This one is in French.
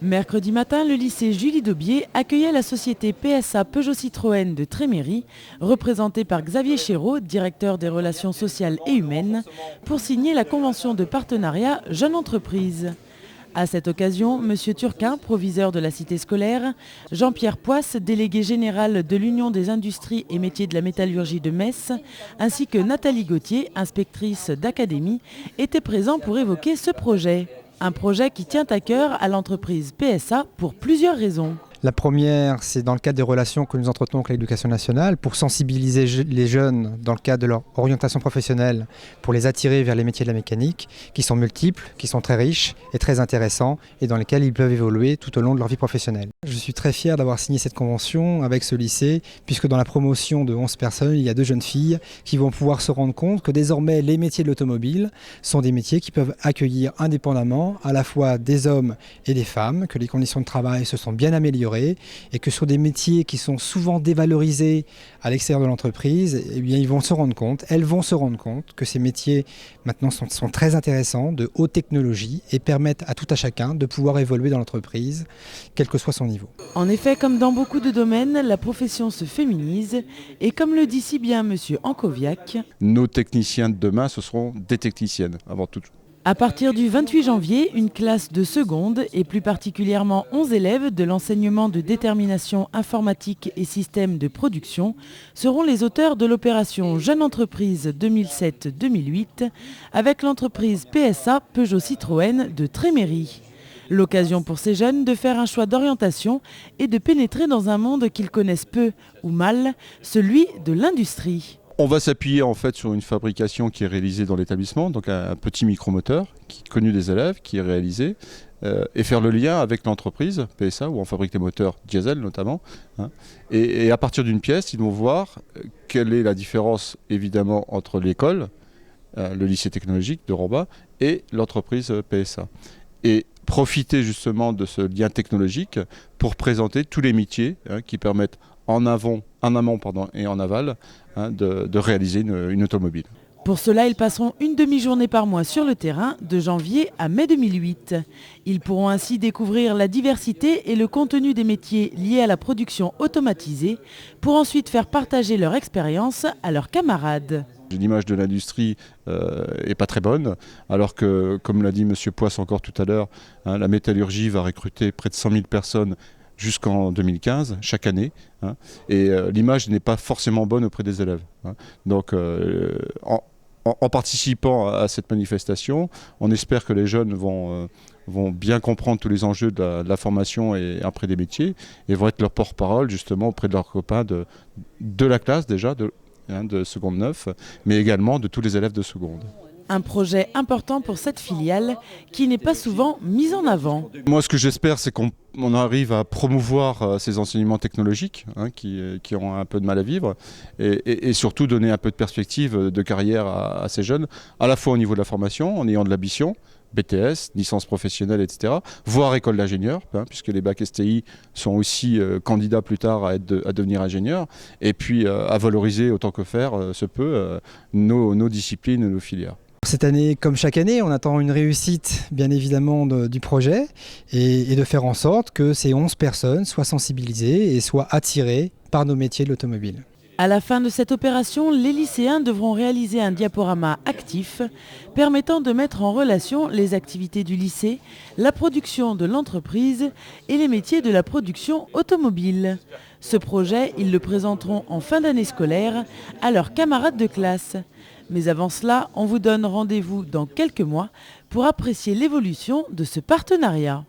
Mercredi matin, le lycée Julie Daubié accueillait la société PSA Peugeot Citroën de Tréméry, représentée par Xavier Chéreau, directeur des relations sociales et humaines, pour signer la convention de partenariat Jeune Entreprise. À cette occasion, M. Turquin, proviseur de la cité scolaire, Jean-Pierre Poisse, délégué général de l'Union des industries et métiers de la métallurgie de Metz, ainsi que Nathalie Gauthier, inspectrice d'académie, étaient présents pour évoquer ce projet. Un projet qui tient à cœur à l'entreprise PSA pour plusieurs raisons. La première, c'est dans le cadre des relations que nous entretenons avec l'Éducation nationale pour sensibiliser les jeunes dans le cadre de leur orientation professionnelle, pour les attirer vers les métiers de la mécanique, qui sont multiples, qui sont très riches et très intéressants et dans lesquels ils peuvent évoluer tout au long de leur vie professionnelle. Je suis très fier d'avoir signé cette convention avec ce lycée, puisque dans la promotion de 11 personnes, il y a 2 jeunes filles qui vont pouvoir se rendre compte que désormais les métiers de l'automobile sont des métiers qui peuvent accueillir indépendamment à la fois des hommes et des femmes, que les conditions de travail se sont bien améliorées et que sur des métiers qui sont souvent dévalorisés à l'extérieur de l'entreprise, eh bien, elles vont se rendre compte que ces métiers maintenant sont très intéressants, de haute technologie et permettent à tout à chacun de pouvoir évoluer dans l'entreprise, quel que soit son niveau. En effet, comme dans beaucoup de domaines, la profession se féminise et comme le dit si bien M. Ankoviak, nos techniciens de demain, ce seront des techniciennes avant tout. à partir du 28 janvier, une classe de seconde et plus particulièrement 11 élèves de l'enseignement de détermination informatique et système de production seront les auteurs de l'opération Jeune Entreprise 2007-2008 avec l'entreprise PSA Peugeot Citroën de Tréméry. L'occasion pour ces jeunes de faire un choix d'orientation et de pénétrer dans un monde qu'ils connaissent peu ou mal, celui de l'industrie. On va s'appuyer en fait sur une fabrication qui est réalisée dans l'établissement, donc un petit micromoteur qui est connu des élèves, qui est réalisé, et faire le lien avec l'entreprise PSA où on fabrique des moteurs diesel notamment. Et à partir d'une pièce, ils vont voir quelle est la différence évidemment entre l'école, le lycée technologique de Romba, et l'entreprise PSA. Et profiter justement de ce lien technologique pour présenter tous les métiers qui permettent en amont et en aval de réaliser une automobile. Pour cela, ils passeront une demi-journée par mois sur le terrain de janvier à mai 2008. Ils pourront ainsi découvrir la diversité et le contenu des métiers liés à la production automatisée pour ensuite faire partager leur expérience à leurs camarades. L'image de l'industrie n'est pas très bonne, alors que, comme l'a dit M. Poisse encore tout à l'heure, la métallurgie va recruter près de 100 000 personnes jusqu'en 2015, chaque année, et l'image n'est pas forcément bonne auprès des élèves. Donc, en participant à cette manifestation, on espère que les jeunes vont bien comprendre tous les enjeux de la formation et après des métiers, et vont être leur porte-parole justement auprès de leurs copains de la classe déjà, de seconde 9, mais également de tous les élèves de seconde. Un projet important pour cette filiale qui n'est pas souvent mise en avant. Moi, ce que j'espère, c'est qu'on arrive à promouvoir ces enseignements technologiques qui ont un peu de mal à vivre et surtout donner un peu de perspective de carrière à ces jeunes, à la fois au niveau de la formation, en ayant de l'ambition, BTS, licence professionnelle, etc., voire école d'ingénieur, puisque les bacs STI sont aussi candidats plus tard à devenir ingénieurs, et puis à valoriser autant que faire se peut nos disciplines, nos filières. Cette année, comme chaque année, on attend une réussite bien évidemment du projet et de faire en sorte que ces 11 personnes soient sensibilisées et soient attirées par nos métiers de l'automobile. À la fin de cette opération, les lycéens devront réaliser un diaporama actif permettant de mettre en relation les activités du lycée, la production de l'entreprise et les métiers de la production automobile. Ce projet, ils le présenteront en fin d'année scolaire à leurs camarades de classe. Mais avant cela, on vous donne rendez-vous dans quelques mois pour apprécier l'évolution de ce partenariat.